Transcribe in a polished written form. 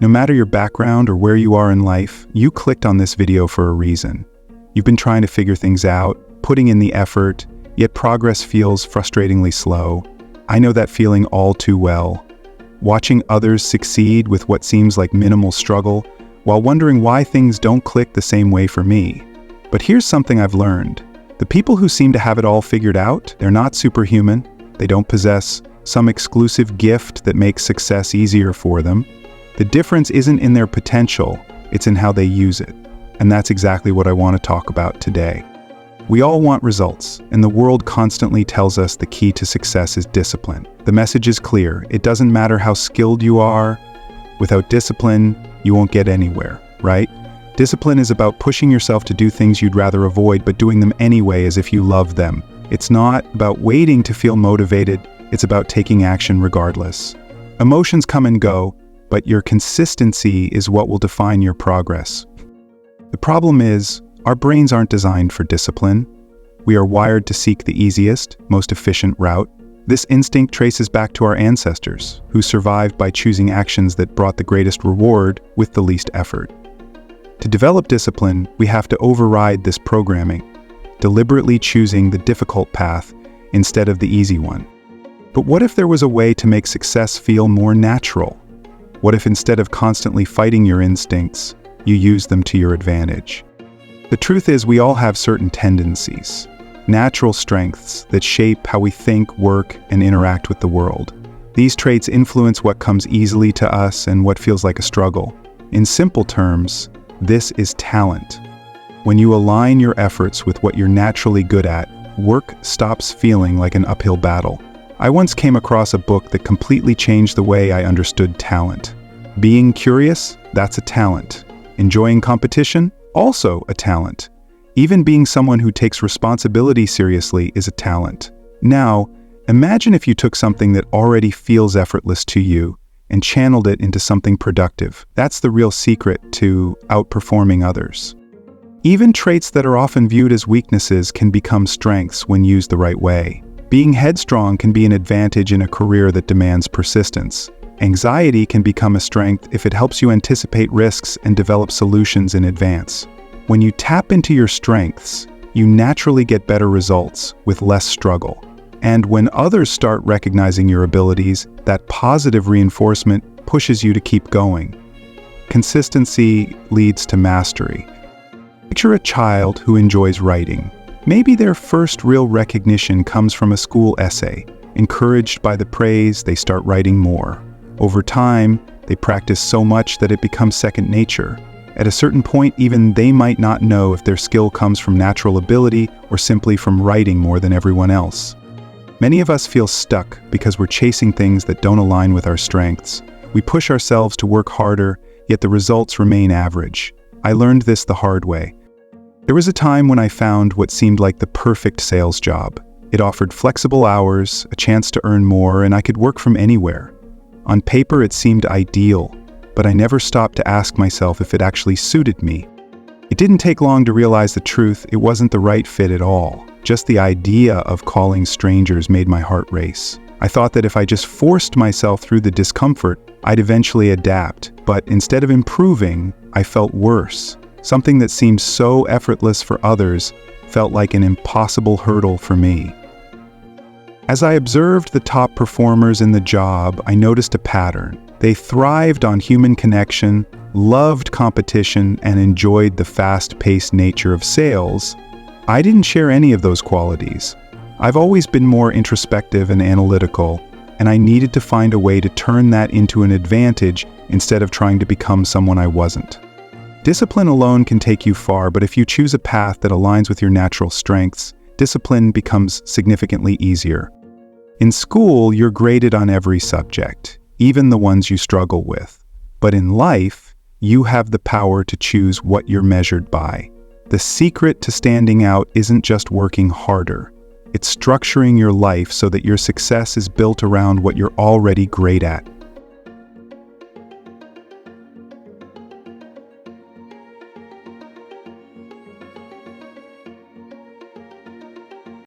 No matter your background or where you are in life, you clicked on this video for a reason. You've been trying to figure things out, putting in the effort, yet progress feels frustratingly slow. I know that feeling all too well. Watching others succeed with what seems like minimal struggle, while wondering why things don't click the same way for me. But here's something I've learned. The people who seem to have it all figured out, they're not superhuman. They don't possess some exclusive gift that makes success easier for them. The difference isn't in their potential, it's in how they use it. And that's exactly what I want to talk about today. We all want results, and the world constantly tells us the key to success is discipline. The message is clear. It doesn't matter how skilled you are. Without discipline, you won't get anywhere, right? Discipline is about pushing yourself to do things you'd rather avoid, but doing them anyway as if you love them. It's not about waiting to feel motivated. It's about taking action regardless. Emotions come and go, but your consistency is what will define your progress. The problem is, our brains aren't designed for discipline. We are wired to seek the easiest, most efficient route. This instinct traces back to our ancestors, who survived by choosing actions that brought the greatest reward with the least effort. To develop discipline, we have to override this programming, deliberately choosing the difficult path instead of the easy one. But what if there was a way to make success feel more natural? What if instead of constantly fighting your instincts, you use them to your advantage? The truth is, we all have certain tendencies, natural strengths that shape how we think, work, and interact with the world. These traits influence what comes easily to us and what feels like a struggle. In simple terms, this is talent. When you align your efforts with what you're naturally good at, work stops feeling like an uphill battle. I once came across a book that completely changed the way I understood talent. Being curious, that's a talent. Enjoying competition, also a talent. Even being someone who takes responsibility seriously is a talent. Now, imagine if you took something that already feels effortless to you and channeled it into something productive. That's the real secret to outperforming others. Even traits that are often viewed as weaknesses can become strengths when used the right way. Being headstrong can be an advantage in a career that demands persistence. Anxiety can become a strength if it helps you anticipate risks and develop solutions in advance. When you tap into your strengths, you naturally get better results with less struggle. And when others start recognizing your abilities, that positive reinforcement pushes you to keep going. Consistency leads to mastery. Picture a child who enjoys writing. Maybe their first real recognition comes from a school essay. Encouraged by the praise, they start writing more. Over time, they practice so much that it becomes second nature. At a certain point, even they might not know if their skill comes from natural ability or simply from writing more than everyone else. Many of us feel stuck because we're chasing things that don't align with our strengths. We push ourselves to work harder, yet the results remain average. I learned this the hard way. There was a time when I found what seemed like the perfect sales job. It offered flexible hours, a chance to earn more, and I could work from anywhere. On paper, it seemed ideal, but I never stopped to ask myself if it actually suited me. It didn't take long to realize the truth. It wasn't the right fit at all. Just the idea of calling strangers made my heart race. I thought that if I just forced myself through the discomfort, I'd eventually adapt. But instead of improving, I felt worse. Something that seemed so effortless for others felt like an impossible hurdle for me. As I observed the top performers in the job, I noticed a pattern. They thrived on human connection, loved competition, and enjoyed the fast-paced nature of sales. I didn't share any of those qualities. I've always been more introspective and analytical, and I needed to find a way to turn that into an advantage instead of trying to become someone I wasn't. Discipline alone can take you far, but if you choose a path that aligns with your natural strengths, discipline becomes significantly easier. In school, you're graded on every subject, even the ones you struggle with. But in life, you have the power to choose what you're measured by. The secret to standing out isn't just working harder. It's structuring your life so that your success is built around what you're already great at.